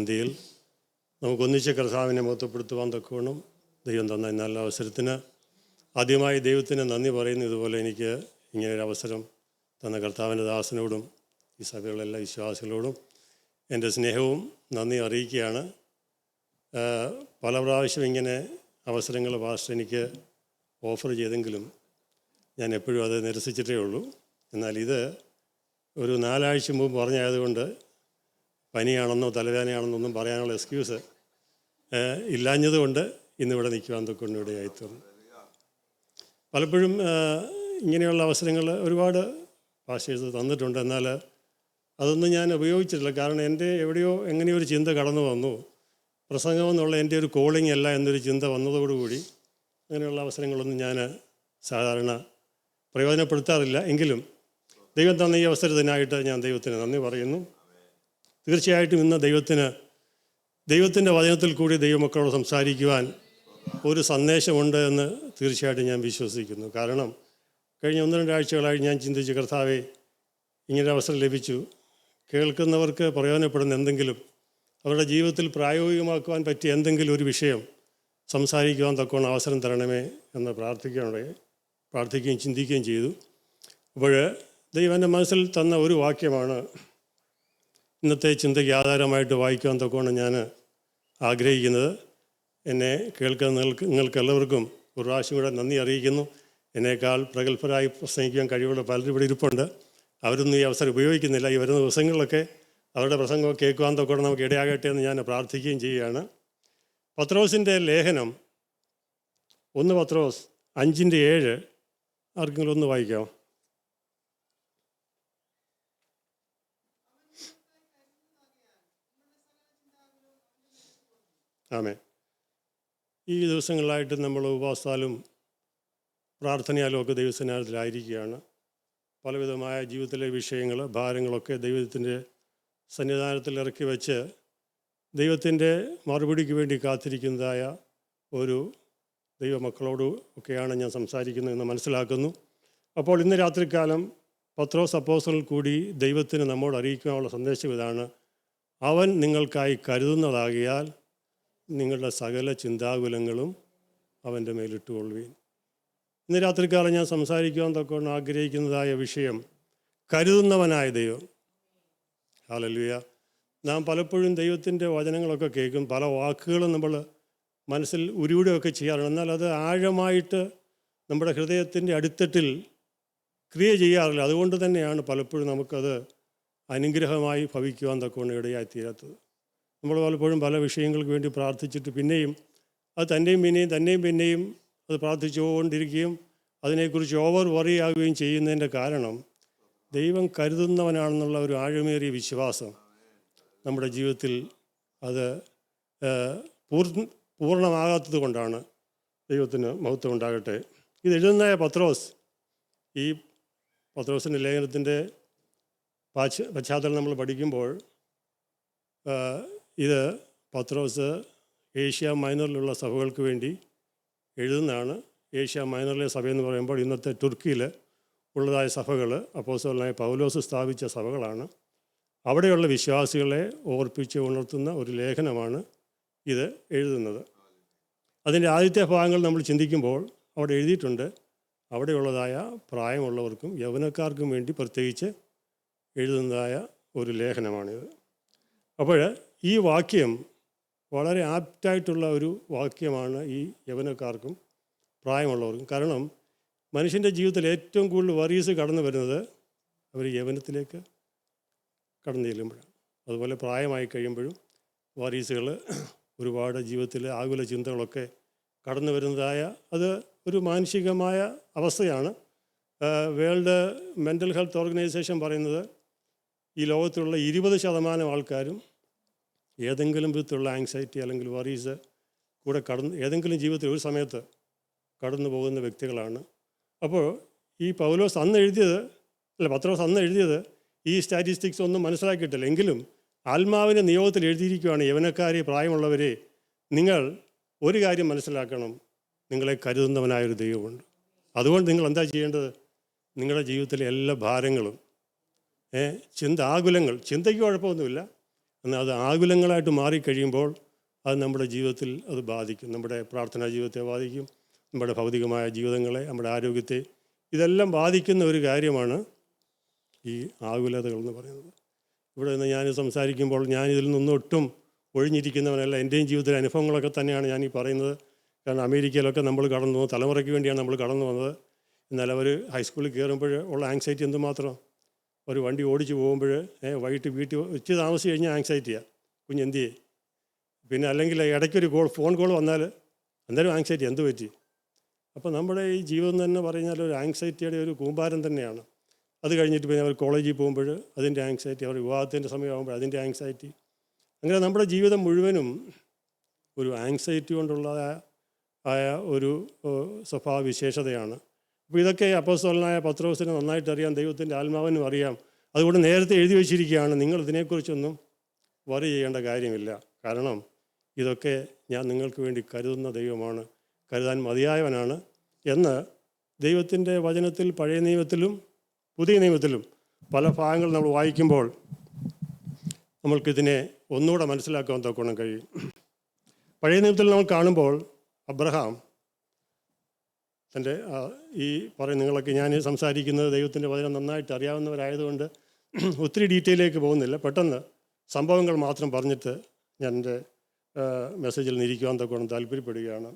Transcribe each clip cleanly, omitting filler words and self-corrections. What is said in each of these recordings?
ഇന്ത്യയിൽ നമുക്കൊന്നിച്ച് കർത്താവിനെ മഹത്വപ്പെടുത്തുവാൻ തക്കവണ്ണം ദൈവം തന്ന നല്ല അവസരത്തിന് ആദ്യമായി ദൈവത്തിന് നന്ദി പറയുന്നു. ഇതുപോലെ എനിക്ക് ഇങ്ങനൊരു അവസരം തന്ന കർത്താവിൻ്റെ ദാസനോടും ഈ സഭയിലുള്ള എല്ലാ വിശ്വാസികളോടും എൻ്റെ സ്നേഹവും നന്ദി അറിയിക്കുകയാണ്. പല പ്രാവശ്യം ഇങ്ങനെ അവസരങ്ങൾ പാസ്റ്റർ എനിക്ക് ഓഫർ ചെയ്തെങ്കിലും ഞാൻ എപ്പോഴും അത് നിരസിച്ചിട്ടേ ഉള്ളൂ. എന്നാൽ ഇത് ഒരു 4 ആഴ്ച മുമ്പ് പറഞ്ഞായതുകൊണ്ട് പനിയാണെന്നോ തലവേദനയാണെന്നോ ഒന്നും പറയാനുള്ള എക്സ്ക്യൂസ് ഇല്ലാഞ്ഞതുകൊണ്ട് ഇന്നിവിടെ നിൽക്കുവാൻ തൊക്കൊണ്ട് ഇവിടെ ആയിത്തീർന്നു. പലപ്പോഴും ഇങ്ങനെയുള്ള അവസരങ്ങൾ ഒരുപാട് പാസ്റ്റേഴ്സ് തന്നിട്ടുണ്ട്. എന്നാൽ അതൊന്നും ഞാൻ ഉപയോഗിച്ചിട്ടില്ല. കാരണം എൻ്റെ എവിടെയോ എങ്ങനെയോ ഒരു ചിന്ത കടന്നു വന്നു. പ്രസംഗമെന്നുള്ള എൻ്റെ ഒരു കോളിംഗ് അല്ല എന്നൊരു ചിന്ത വന്നതോടുകൂടി അങ്ങനെയുള്ള അവസരങ്ങളൊന്നും ഞാൻ സാധാരണ പ്രയോജനപ്പെടുത്താറില്ല. എങ്കിലും ദൈവം തന്ന ഈ അവസരത്തിനായിട്ട് ഞാൻ ദൈവത്തിന് നന്ദി പറയുന്നു. തീർച്ചയായിട്ടും ഇന്ന് ദൈവത്തിൻ്റെ വചനത്തിൽ കൂടി ദൈവമക്കളോട് സംസാരിക്കുവാൻ ഒരു സന്ദേശമുണ്ട് എന്ന് തീർച്ചയായിട്ടും ഞാൻ വിശ്വസിക്കുന്നു. കാരണം കഴിഞ്ഞ 1-2 ആഴ്ചകളായി ഞാൻ ചിന്തിച്ച് കർത്താവേ, ഇങ്ങനൊരു അവസരം ലഭിച്ചു, കേൾക്കുന്നവർക്ക് പ്രയോജനപ്പെടുന്ന എന്തെങ്കിലും, അവരുടെ ജീവിതത്തിൽ പ്രായോഗികമാക്കുവാൻ പറ്റിയ എന്തെങ്കിലും ഒരു വിഷയം സംസാരിക്കുവാൻ തക്കവണ്ണം അവസരം തരണമേ എന്ന് പ്രാർത്ഥിക്കുകയും ചിന്തിക്കുകയും ചെയ്തു. അപ്പോൾ ദൈവം എൻ്റെ മനസ്സിൽ തന്ന ഒരു വാക്യമാണ് ഇന്നത്തെ ചിന്തയ്ക്ക് ആധാരമായിട്ട് വായിക്കുവാൻ തക്കവണ്ണം ഞാൻ ആഗ്രഹിക്കുന്നത്. എന്നെ കേൾക്കുന്ന നിങ്ങൾക്കെല്ലാവർക്കും ഒരു പ്രാവശ്യം കൂടെ നന്ദി അറിയിക്കുന്നു. എന്നേക്കാൾ പ്രഗത്ഭരായി പ്രസംഗിക്കാൻ കഴിവുള്ള പലരും ഇവിടെ ഇരിപ്പുണ്ട്. അവരൊന്നും ഈ അവസരം ഉപയോഗിക്കുന്നില്ല. ഈ വരുന്ന ദിവസങ്ങളിലൊക്കെ അവരുടെ പ്രസംഗം കേൾക്കുവാൻ തൊക്കെ നമുക്ക് ഇടയാകട്ടെ എന്ന് ഞാൻ പ്രാർത്ഥിക്കുകയും ചെയ്യുകയാണ്. പത്രോസിൻ്റെ ലേഖനം 1 പത്രോസ് 5:7 ആർക്കെങ്കിലും ഒന്ന് വായിക്കാമോ? ആമേൻ. ഈ ദിവസങ്ങളിലായിട്ട് നമ്മൾ ഉപവാസത്താലും പ്രാർത്ഥനയാലും ഒക്കെ ദൈവസന്നിധാനത്തിലായിരിക്കുകയാണ്. പലവിധമായ ജീവിതത്തിലെ വിഷയങ്ങൾ, ഭാരങ്ങളൊക്കെ ദൈവത്തിൻ്റെ സന്നിധാനത്തിൽ ഇറക്കി വെച്ച് ദൈവത്തിൻ്റെ മറുപടിക്ക് വേണ്ടി കാത്തിരിക്കുന്നതായ ഒരു ദൈവമക്കളോട് ഒക്കെയാണ് ഞാൻ സംസാരിക്കുന്നതെന്ന് മനസ്സിലാക്കുന്നു. അപ്പോൾ ഇന്ന് രാത്രികാലം പത്രോസ് അപ്പോസ്തലൻ കൂടി ദൈവത്തിന് നമ്മോട് അറിയിക്കാനുള്ള സന്ദേശം ഇതാണ്: അവൻ നിങ്ങൾക്കായി കരുതുന്നതാകിയാൽ നിങ്ങളുടെ സകല ചിന്താകുലങ്ങളും അവൻ്റെ മേലിട്ടുകൊള്ളുവീൻ. ഇന്ന് രാത്രികാലം ഞാൻ സംസാരിക്കുവാൻ തക്കവണ്ണം ആഗ്രഹിക്കുന്നതായ വിഷയം കരുതുന്നവനായ ദൈവം. ഹല്ലേലൂയ. നാം പലപ്പോഴും ദൈവത്തിൻ്റെ വചനങ്ങളൊക്കെ കേൾക്കും, പല വാക്കുകളും നമ്മൾ മനസ്സിൽ ഉരുവിടുകയൊക്കെ ചെയ്യാറുണ്ട്. എന്നാൽ അത് ആഴമായിട്ട് നമ്മുടെ ഹൃദയത്തിൻ്റെ അടിത്തട്ടിൽ ക്രിയ ചെയ്യാറില്ല. അതുകൊണ്ട് തന്നെയാണ് പലപ്പോഴും നമുക്കത് അനുഗ്രഹമായി ഭവിക്കുവാൻ തക്കവണ്ണം ഇടയായിത്തീരാത്തത്. നമ്മൾ പലപ്പോഴും പല വിഷയങ്ങൾക്ക് വേണ്ടി പ്രാർത്ഥിച്ചിട്ട് പിന്നെയും അത് തന്നെയും പിന്നെയും അത് പ്രാർത്ഥിച്ചുകൊണ്ടിരിക്കുകയും അതിനെക്കുറിച്ച് ഓവർ വറി ആകുകയും ചെയ്യുന്നതിൻ്റെ കാരണം ദൈവം കരുതുന്നവനാണെന്നുള്ള ഒരു ആഴമേറിയ വിശ്വാസം നമ്മുടെ ജീവിതത്തിൽ അത് പൂർണ്ണമാകാത്തത് കൊണ്ടാണ്. ദൈവത്തിന് മഹത്വം ഉണ്ടാകട്ടെ. ഇത് എഴുതുന്ന പത്രോസ്, ഈ പത്രോസിൻ്റെ ലേഖനത്തിൻ്റെ പശ്ചാത്തലം നമ്മൾ പഠിക്കുമ്പോൾ ഇത് പത്രോസ് ഏഷ്യ മൈനറിലുള്ള സഭകൾക്ക് വേണ്ടി എഴുതുന്നതാണ്. ഏഷ്യ മൈനറിലെ സഭയെന്ന് പറയുമ്പോൾ ഇന്നത്തെ തുർക്കിയിൽ ഉള്ളതായ സഭകൾ അപ്പോസ്തലനായ പൗലോസ് സ്ഥാപിച്ച സഭകളാണ്. അവിടെയുള്ള വിശ്വാസികളെ ഓർപ്പിച്ച് ഉണർത്തുന്ന ഒരു ലേഖനമാണ് ഇത് എഴുതുന്നത്. അതിൻ്റെ ആദ്യത്തെ ഭാഗങ്ങൾ നമ്മൾ ചിന്തിക്കുമ്പോൾ അവിടെ എഴുതിയിട്ടുണ്ട്, അവിടെയുള്ളതായ പ്രായമുള്ളവർക്കും യൗവനക്കാർക്കും വേണ്ടി പ്രത്യേകിച്ച് എഴുതുന്നതായ ഒരു ലേഖനമാണിത്. അപ്പോൾ ഈ വാക്യം വളരെ ആപ്റ്റായിട്ടുള്ള ഒരു വാക്യമാണ് ഈ യൗവനക്കാർക്കും പ്രായമുള്ളവർക്കും. കാരണം മനുഷ്യൻ്റെ ജീവിതത്തിൽ ഏറ്റവും കൂടുതൽ വറീസ് കടന്നു വരുന്നത് അവർ യൗവനത്തിലേക്ക് കടന്നു ചെല്ലുമ്പോഴാണ്. അതുപോലെ പ്രായമായി കഴിയുമ്പോഴും വറീസുകൾ, ഒരുപാട് ജീവിതത്തിൽ ആകുല ചിന്തകളൊക്കെ കടന്നു വരുന്നതായ അത് ഒരു മാനസികമായ അവസ്ഥയാണ്. വേൾഡ് മെൻ്റൽ ഹെൽത്ത് ഓർഗനൈസേഷൻ പറയുന്നത് ഈ ലോകത്തിലുള്ള 20% ആൾക്കാരും ഏതെങ്കിലും വിധത്തിലുള്ള ആങ്സൈറ്റി അല്ലെങ്കിൽ വറീസ് കൂടെ ഏതെങ്കിലും ജീവിതത്തിൽ ഒരു സമയത്ത് കടന്നു പോകുന്ന വ്യക്തികളാണ്. അപ്പോൾ ഈ പത്രോസ് അന്ന് എഴുതിയത് ഈ സ്റ്റാറ്റിസ്റ്റിക്സ് ഒന്നും മനസ്സിലാക്കിയിട്ടില്ല. എങ്കിലും ആത്മാവിൻ്റെ നിയോഗത്തിൽ എഴുതിയിരിക്കുകയാണ്, യൗവനക്കാരെ, പ്രായമുള്ളവരെ, നിങ്ങൾ ഒരു കാര്യം മനസ്സിലാക്കണം, നിങ്ങളെ കരുതുന്നവനായൊരു ദൈവമുണ്ട്. അതുകൊണ്ട് നിങ്ങൾ എന്താ ചെയ്യേണ്ടത്? നിങ്ങളുടെ ജീവിതത്തിലെ എല്ലാ ഭാരങ്ങളും, ആകുലങ്ങൾ, ചിന്തയ്ക്ക് കുഴപ്പമൊന്നുമില്ല, എന്നാൽ അത് ആകുലങ്ങളായിട്ട് മാറിക്കഴിയുമ്പോൾ അത് നമ്മുടെ ജീവിതത്തിൽ അത് ബാധിക്കും. നമ്മുടെ പ്രാർത്ഥനാ ജീവിതത്തെ ബാധിക്കും, നമ്മുടെ ഭൗതികമായ ജീവിതങ്ങളെ, നമ്മുടെ ആരോഗ്യത്തെ, ഇതെല്ലാം ബാധിക്കുന്ന ഒരു കാര്യമാണ് ഈ ആകുലതകൾ എന്ന് പറയുന്നത്. ഇവിടെ നിന്ന് ഞാൻ സംസാരിക്കുമ്പോൾ ഞാനിതിൽ നിന്നൊട്ടും ഒഴിഞ്ഞിരിക്കുന്നവനല്ല. എൻ്റെയും ജീവിതത്തിലെ അനുഭവങ്ങളൊക്കെ തന്നെയാണ് ഞാനീ പറയുന്നത്. കാരണം അമേരിക്കയിലൊക്കെ നമ്മൾ കടന്നു പോകും, തലമുറയ്ക്ക് വേണ്ടിയാണ് നമ്മൾ കടന്നു വന്നത്. എന്നാൽ അവർ ഹൈസ്കൂളിൽ കയറുമ്പോൾ ഉള്ള ആങ്സൈറ്റി എന്തുമാത്രം. ഒരു വണ്ടി ഓടിച്ച് പോകുമ്പോൾ വൈകിട്ട് വീട്ടിൽ ഉച്ച താമസിച്ച് കഴിഞ്ഞാൽ ആങ്സൈറ്റിയാണ്, കുഞ്ഞെന്ത് ചെയ്യേ. പിന്നെ അല്ലെങ്കിൽ ഇടയ്ക്കൊരു ഫോൺ കോൾ വന്നാൽ അന്നേരം ആങ്സൈറ്റി, എന്ത് പറ്റി. അപ്പോൾ നമ്മുടെ ഈ ജീവിതം തന്നെ പറഞ്ഞാൽ ഒരു ആങ്സൈറ്റിയുടെ ഒരു കൂമ്പാരം തന്നെയാണ്. അത് കഴിഞ്ഞിട്ട് പിന്നെ അവർ കോളേജിൽ പോകുമ്പോൾ അതിൻ്റെ ആങ്സൈറ്റി, അവർ വിവാഹത്തിൻ്റെ സമയമാകുമ്പോൾ അതിൻ്റെ ആങ്സൈറ്റി, അങ്ങനെ നമ്മുടെ ജീവിതം മുഴുവനും ഒരു ആങ്സൈറ്റി കൊണ്ടുള്ളതായ ഒരു സ്വഭാവവിശേഷതയാണ്. അപ്പോൾ ഇതൊക്കെ അപ്പോസ്തലനായ പത്രോസിന് നന്നായിട്ട് അറിയാം, ദൈവത്തിൻ്റെ ആത്മാവിനും അറിയാം. അതുകൊണ്ട് നേരത്തെ എഴുതി വച്ചിരിക്കുകയാണ്, നിങ്ങൾ ഇതിനെക്കുറിച്ചൊന്നും വറി ചെയ്യേണ്ട കാര്യമില്ല. കാരണം ഇതൊക്കെ ഞാൻ നിങ്ങൾക്ക് വേണ്ടി കരുതുന്ന ദൈവമാണ്, കരുതാൻ മതിയായവനാണ് എന്ന് ദൈവത്തിൻ്റെ വചനത്തിൽ പഴയ നിയമത്തിലും പുതിയ നിയമത്തിലും പല ഭാഗങ്ങൾ നമ്മൾ വായിക്കുമ്പോൾ നമ്മൾക്കിതിനെ ഒന്നുകൂടെ മനസ്സിലാക്കാൻ തക്കോണം കഴിയും. പഴയ നിയമത്തിൽ നമ്മൾ കാണുമ്പോൾ അബ്രഹാം തൻ്റെ ഈ നിങ്ങളൊക്കെ ഞാൻ സംസാരിക്കുന്നത് ദൈവത്തിൻ്റെ വചനം നന്നായിട്ട് അറിയാവുന്നവരായതുകൊണ്ട് ഒത്തിരി ഡീറ്റെയിലേക്ക് പോകുന്നില്ല. പെട്ടെന്ന് സംഭവങ്ങൾ മാത്രം പറഞ്ഞിട്ട് ഞാൻ എൻ്റെ മെസ്സേജിൽ നിരിക്കുവാൻ തക്കോണം താല്പര്യപ്പെടുകയാണ്.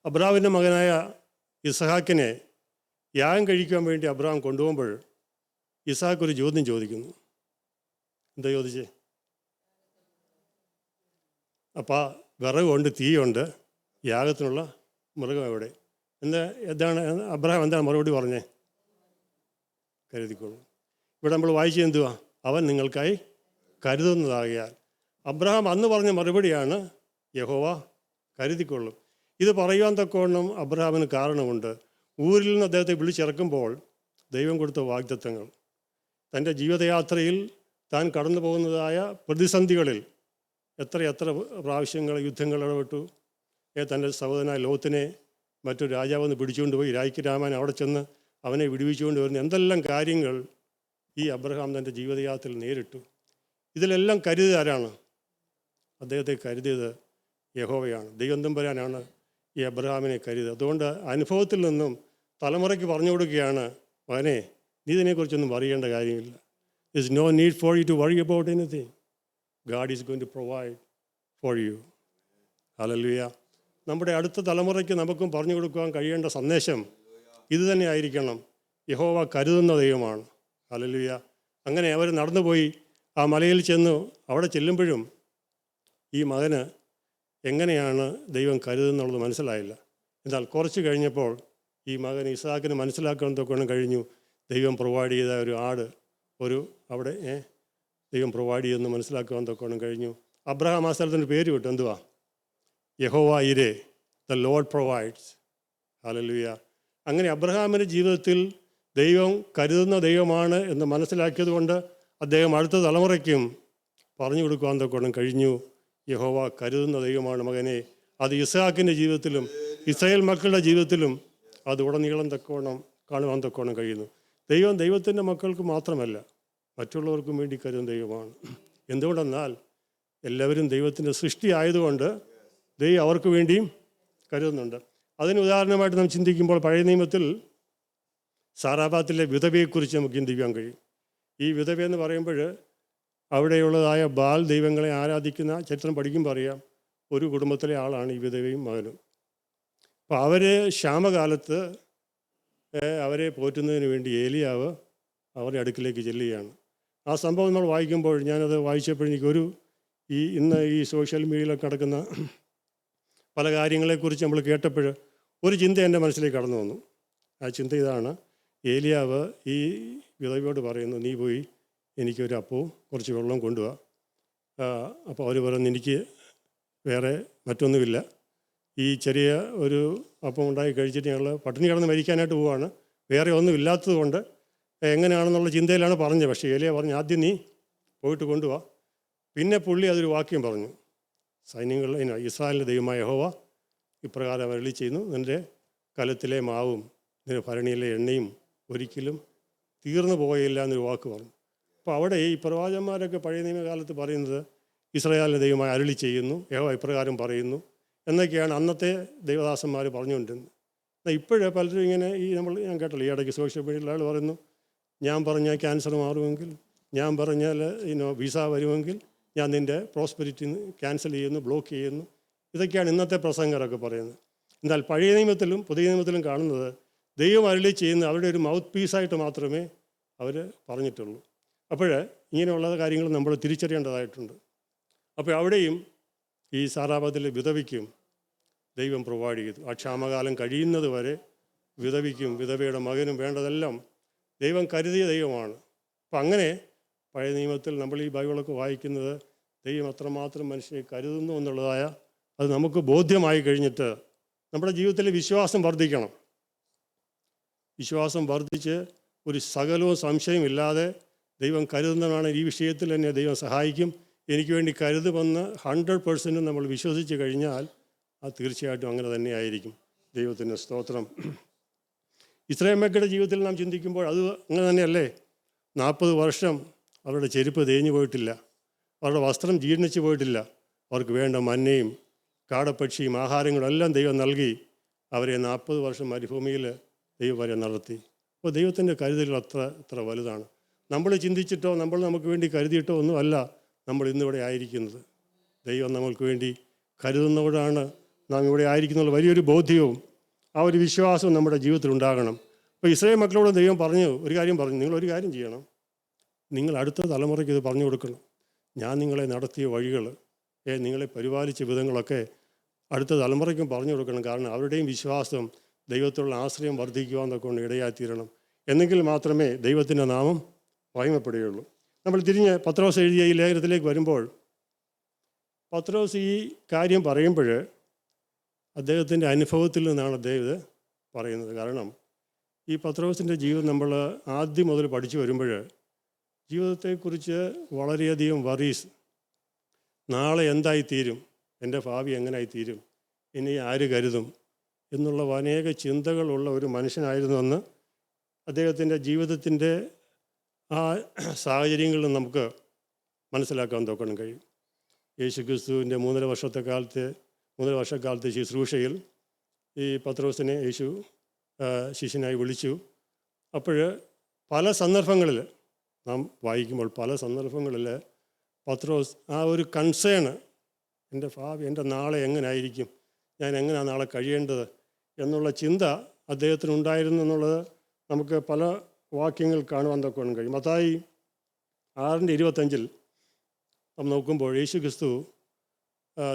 അബ്രഹാമിൻ്റെ മകനായ ഇസഹാക്കിനെ യാഗം കഴിക്കാൻ വേണ്ടി അബ്രഹാം കൊണ്ടുപോകുമ്പോൾ ഇസഹാക്ക് ഒരു ചോദ്യം ചോദിക്കുന്നു. എന്താ ചോദിച്ചേ? അപ്പോൾ വിറകുണ്ട്, തീയുണ്ട്, യാഗത്തിനുള്ള മൃഗം എവിടെ? എന്താണ് അബ്രഹാം എന്താണ് മറുപടി പറഞ്ഞേ? കരുതിക്കൊള്ളു. ഇവിടെ നമ്മൾ വായിച്ചത് എന്തുവാ? അവൻ നിങ്ങൾക്കായി കരുതുന്നതാകിയാൽ. അബ്രഹാം അന്ന് പറഞ്ഞ മറുപടിയാണ് യഹോവ കരുതിക്കൊള്ളും. ഇത് പറയുവാൻ തക്കവണ്ണം അബ്രഹാമിന് കാരണമുണ്ട്. ഊരിൽ നിന്ന് അദ്ദേഹത്തെ വിളിച്ചിറക്കുമ്പോൾ ദൈവം കൊടുത്ത വാഗ്ദത്തങ്ങൾ, തൻ്റെ ജീവിതയാത്രയിൽ താൻ കടന്നു പോകുന്നതായ പ്രതിസന്ധികളിൽ എത്ര പ്രാവശ്യങ്ങൾ യുദ്ധങ്ങൾ ഇടപെട്ടു. തൻ്റെ സഹോദരനായ ലോത്തിനെ മറ്റൊരു രാജാവെന്ന് പിടിച്ചുകൊണ്ട് പോയി രാമാൻ അവിടെ ചെന്ന് അവനെ വിടുവിച്ചുകൊണ്ട് വരുന്ന എന്തെല്ലാം കാര്യങ്ങൾ ഈ അബ്രഹാം തൻ്റെ ജീവിതയാത്രയിൽ നേരിട്ടു. ഇതിലെല്ലാം കരുതിയത് ആരാണ്? അദ്ദേഹത്തെ കരുതിയത് യഹോവയാണ്. ദൈവം തമ്പുരാനാണ് ഈ അബ്രഹാമിനെ കരുതിയത്. അതുകൊണ്ട് അനുഭവത്തിൽ നിന്നും തലമുറയ്ക്ക് പറഞ്ഞു കൊടുക്കുകയാണ്, മകനെ, നീ ഇതിനെക്കുറിച്ചൊന്നും അറിയേണ്ട കാര്യമില്ല. There's no need for you to worry about anything. God is going to provide for you. Hallelujah. നമ്മുടെ അടുത്ത തലമുറയ്ക്ക് നമുക്കും പറഞ്ഞു കൊടുക്കുവാൻ കഴിയേണ്ട സന്ദേശം ഇത് തന്നെ ആയിരിക്കണം. യഹോവ കരുതുന്ന ദൈവമാണ്. ഹല്ലേലൂയ. അങ്ങനെ അവർ നടന്നുപോയി ആ മലയിൽ ചെന്നു. അവിടെ ചെല്ലുമ്പോഴും ഈ മകന് എങ്ങനെയാണ് ദൈവം കരുതുന്നുള്ളത് മനസ്സിലായില്ല. എന്നാൽ കുറച്ച് കഴിഞ്ഞപ്പോൾ ഈ മകൻ ഇസ്ഹാക്കിന് മനസ്സിലാക്കാൻ തൊക്കെ കഴിഞ്ഞു. ദൈവം പ്രൊവൈഡ് ചെയ്ത ഒരു ആട് അവിടെ ദൈവം പ്രൊവൈഡ് ചെയ്തെന്ന് മനസ്സിലാക്കുവാൻ തൊക്കെ കഴിഞ്ഞു. അബ്രഹാം ആ സ്ഥലത്തിൻ്റെ പേര് വിട്ടു. എന്തുവാ? യഹോവ ഇരേ, ദ ലോർഡ് പ്രൊവൈഡ്സ്. ഹല്ലേലൂയ. അങ്ങനെ അബ്രഹാമിൻ്റെ ജീവിതത്തിൽ ദൈവം കരുതുന്ന ദൈവമാണ് എന്ന് മനസ്സിലാക്കിയത് കൊണ്ട് അദ്ദേഹം അടുത്ത തലമുറയ്ക്കും പറഞ്ഞു കൊടുക്കുവാൻ തൊക്കെ കഴിഞ്ഞു. യഹോവ കരുതുന്ന ദൈവമാണ് മകനെ. അത് ഇസ്ഹാക്കിൻ്റെ ജീവിതത്തിലും ഇസ്രായേൽ മക്കളുടെ ജീവിതത്തിലും അത് ഉടനീളം തക്കോണം കാണുവാൻ തക്കോണം കഴിയുന്നു. ദൈവത്തിൻ്റെ മക്കൾക്ക് മാത്രമല്ല, മറ്റുള്ളവർക്കും വേണ്ടി കരുതുന്ന ദൈവമാണ്. എന്തുകൊണ്ടെന്നാൽ എല്ലാവരും ദൈവത്തിൻ്റെ സൃഷ്ടി ആയതുകൊണ്ട് ദൈവം അവർക്ക് വേണ്ടിയും കരുതുന്നുണ്ട്. അതിന് ഉദാഹരണമായിട്ട് നാം ചിന്തിക്കുമ്പോൾ പഴയ നിയമത്തിൽ സാറാപാത്തിലെ വിധവയെക്കുറിച്ച് നമുക്ക് ചിന്തിക്കാൻ കഴിയും. ഈ വിധവ എന്ന് പറയുമ്പോൾ അവിടെയുള്ളതായ ബാൽ ദൈവങ്ങളെ ആരാധിക്കുന്ന ചരിത്രം പഠിക്കുമ്പോൾ അറിയാം, ഒരു കുടുംബത്തിലെ ആളാണ് ഈ വിധവയും മകനും. അപ്പോൾ അവർ ക്ഷാമകാലത്ത് അവരെ പോറ്റുന്നതിന് വേണ്ടി ഏലിയാവ് അവരുടെ അടുക്കിലേക്ക് ചെല്ലുകയാണ്. ആ സംഭവം നമ്മൾ വായിക്കുമ്പോൾ, ഞാനത് വായിച്ചപ്പോഴെനിക്കൊരു ഇന്ന് ഈ സോഷ്യൽ മീഡിയയിലൊക്കെ നടക്കുന്ന പല കാര്യങ്ങളെക്കുറിച്ച് നമ്മൾ കേട്ടപ്പോൾ ഒരു ചിന്ത എൻ്റെ മനസ്സിലേക്ക് കടന്നു വന്നു. ആ ചിന്ത ഇതാണ്: ഏലിയാവ് ഈ വിധവയോട് പറയുന്നു, നീ പോയി എനിക്കൊരു അപ്പവും കുറച്ച് വെള്ളവും കൊണ്ടുപോവാ. അപ്പോൾ അവർ പറയുന്നു, എനിക്ക് വേറെ മറ്റൊന്നുമില്ല, ഈ ചെറിയ ഒരു അപ്പം ഉണ്ടാക്കി കഴിച്ചിട്ട് ഞങ്ങൾ പട്ടിണി കിടന്ന് മരിക്കാനായിട്ട് പോവാണ്, വേറെ ഒന്നും ഇല്ലാത്തത് കൊണ്ട് എങ്ങനെയാണെന്നുള്ള ചിന്തയിലാണ് പറഞ്ഞത്. പക്ഷേ ഏലിയ പറഞ്ഞു, ആദ്യം നീ പോയിട്ട് കൊണ്ടുപോവാ. പിന്നെ പുള്ളി അതൊരു വാക്യം പറഞ്ഞു, ഇസ്രായേലിൻ്റെ ദൈവമായ യഹോവ ഇപ്രകാരം അരുളി ചെയ്യുന്നു, നിൻ്റെ കലത്തിലെ മാവും നിൻ്റെ ഭരണിയിലെ എണ്ണയും ഒരിക്കലും തീർന്നു പോയില്ല എന്നൊരു വാക്ക് പറഞ്ഞു. അപ്പോൾ അവിടെ ഈ പ്രവാചകന്മാരൊക്കെ പഴയ നിയമകാലത്ത് പറയുന്നത് ഇസ്രായേലിൻ്റെ ദൈവമായി അരുളി ചെയ്യുന്നു, യഹോവ ഇപ്രകാരം പറയുന്നു എന്നൊക്കെയാണ് അന്നത്തെ ദൈവദാസന്മാർ പറഞ്ഞുകൊണ്ടിരുന്നത്. എന്നാൽ ഇപ്പോഴേ പലരും ഇങ്ങനെ ഞാൻ കേട്ടല്ലോ ഈ ഇടയ്ക്ക് സോഷ്യൽ മീഡിയയിൽ ആൾ പറയുന്നു, ഞാൻ പറഞ്ഞാൽ ക്യാൻസർ മാറുമെങ്കിൽ, ഞാൻ പറഞ്ഞാൽ വിസ വരുമെങ്കിൽ ഞാൻ നിൻ്റെ പ്രോസ്പെരിറ്റി ക്യാൻസൽ ചെയ്യുന്നു, ബ്ലോക്ക് ചെയ്യുന്നു. ഇതൊക്കെയാണ് ഇന്നത്തെ പ്രസംഗരൊക്കെ പറയുന്നത്. എന്നാൽ പഴയ നിയമത്തിലും പുതിയ നിയമത്തിലും കാണുന്നത് ദൈവം അരുളി ചെയ്യുന്ന അവരുടെ ഒരു മൗത്ത് പീസായിട്ട് മാത്രമേ അവർ പറഞ്ഞിട്ടുള്ളൂ. അപ്പോൾ ഇങ്ങനെയുള്ള കാര്യങ്ങൾ നമ്മൾ തിരിച്ചറിയേണ്ടതായിട്ടുണ്ട്. അപ്പോൾ അവിടെയും ഈ സാറാപത്തിലെ വിധവയ്ക്കും ദൈവം പ്രൊവൈഡ് ചെയ്തു. ആ ക്ഷാമകാലം കഴിയുന്നത് വരെ വിധവയ്ക്കും വിധവയുടെ മകനും വേണ്ടതെല്ലാം ദൈവം കരുതിയ ദൈവമാണ്. അപ്പം അങ്ങനെ പഴയ നിയമത്തിൽ നമ്മൾ ഈ ബൈബിളൊക്കെ വായിക്കുന്നത് ദൈവം അത്രമാത്രം മനുഷ്യനെ കരുതുന്നു എന്നുള്ളതായ അത് നമുക്ക് ബോധ്യമായി കഴിഞ്ഞിട്ട് നമ്മുടെ ജീവിതത്തിൽ വിശ്വാസം വർദ്ധിക്കണം. വിശ്വാസം വർദ്ധിച്ച് ഒരു സകലവും സംശയമില്ലാതെ ദൈവം കരുതുന്നതാണ്. ഈ വിഷയത്തിൽ എന്നെ ദൈവം സഹായിക്കും, എനിക്ക് വേണ്ടി കരുതുമെന്ന് 100% നമ്മൾ വിശ്വസിച്ച് കഴിഞ്ഞാൽ അത് തീർച്ചയായിട്ടും അങ്ങനെ തന്നെ ആയിരിക്കും. ദൈവത്തിൻ്റെ സ്തോത്രം. ഇസ്രായേൽ മക്കളുടെ ജീവിതത്തിൽ നാം ചിന്തിക്കുമ്പോൾ അത് അങ്ങനെ തന്നെയല്ലേ. 40 വർഷം അവരുടെ ചെരുപ്പ് തേഞ്ഞു പോയിട്ടില്ല, അവരുടെ വസ്ത്രം ജീർണിച്ച് പോയിട്ടില്ല. അവർക്ക് വേണ്ട മന്നയും കാടപ്പക്ഷിയും ആഹാരങ്ങളും എല്ലാം ദൈവം നൽകി അവരെ 40 വർഷം മരുഭൂമിയിൽ ദൈവം വരെ നടത്തി. അപ്പോൾ ദൈവത്തിൻ്റെ കരുതൽ അത്ര വലുതാണ്. നമ്മൾ ചിന്തിച്ചിട്ടോ നമുക്ക് വേണ്ടി കരുതിയിട്ടോ ഒന്നുമല്ല നമ്മൾ ഇന്നിവിടെ ആയിരിക്കുന്നത്. ദൈവം നമ്മൾക്ക് വേണ്ടി കരുതുന്നവരാണ് നാം ഇവിടെ ആയിരിക്കുന്നുള്ള വലിയൊരു ബോധ്യവും ആ ഒരു വിശ്വാസവും നമ്മുടെ ജീവിതത്തിൽ ഉണ്ടാകണം. അപ്പോൾ ഇസ്രായേൽ മക്കളോട് ദൈവം ഒരു കാര്യം പറഞ്ഞു, നിങ്ങളൊരു കാര്യം ചെയ്യണം, നിങ്ങൾ അടുത്ത തലമുറയ്ക്ക് ഇത് പറഞ്ഞു കൊടുക്കണം. ഞാൻ നിങ്ങളെ നടത്തിയ വഴികൾ, നിങ്ങളെ പരിപാലിച്ച വിധങ്ങളൊക്കെ അടുത്ത തലമുറയ്ക്കും പറഞ്ഞു കൊടുക്കണം. കാരണം അവരുടെയും വിശ്വാസം ദൈവത്തിലുള്ള ആശ്രയം വർദ്ധിക്കുവാന്നൊക്കെ കൊണ്ട് ഇടയായിത്തീരണം. എന്നെങ്കിൽ മാത്രമേ ദൈവത്തിൻ്റെ നാമം മഹിമപ്പെടുകയുള്ളൂ. നമ്മൾ തിരിഞ്ഞ് പത്രോസ് എഴുതിയ ഈ ലേഖനത്തിലേക്ക് വരുമ്പോൾ പത്രോസ് ഈ കാര്യം പറയുമ്പോൾ അദ്ദേഹത്തിൻ്റെ അനുഭവത്തിൽ നിന്നാണ് അദ്ദേഹം ഇത് പറയുന്നത്. കാരണം ഈ പത്രോസിൻ്റെ ജീവിതം നമ്മൾ ആദ്യം മുതൽ പഠിച്ചു വരുമ്പോൾ ജീവിതത്തെക്കുറിച്ച് വളരെയധികം വറീസ്, നാളെ എന്തായിത്തീരും, എൻ്റെ ഭാവി എങ്ങനായിത്തീരും, ഇനി ആര് കരുതും എന്നുള്ള അനേക ചിന്തകളുള്ള ഒരു മനുഷ്യനായിരുന്നുവെന്ന് അദ്ദേഹത്തിൻ്റെ ജീവിതത്തിൻ്റെ ആ സാഹചര്യങ്ങളിൽ നമുക്ക് മനസ്സിലാക്കാൻ തോക്കണം കഴിയും. യേശുക്രിസ്തുവിൻ്റെ 3.5 വർഷക്കാലത്തെ ശുശ്രൂഷയിൽ ഈ പത്രോസിനെ യേശു ശിഷ്യനായി വിളിച്ചു. അപ്പോൾ പല സന്ദർഭങ്ങളിൽ നാം വായിക്കുമ്പോൾ പല സന്ദർഭങ്ങളിൽ പത്രോസ് ആ ഒരു കൺസേൺ, എൻ്റെ ഭാവി, എൻ്റെ നാളെ എങ്ങനായിരിക്കും, ഞാൻ എങ്ങനെയാണ് നാളെ കഴിയേണ്ടത് എന്നുള്ള ചിന്ത അദ്ദേഹത്തിനുണ്ടായിരുന്നു എന്നുള്ളത് നമുക്ക് പല വാക്യങ്ങൾ കാണുവാൻ തൊക്കെ കഴിയും. മത്തായി 6:25 നാം നോക്കുമ്പോൾ യേശു ക്രിസ്തു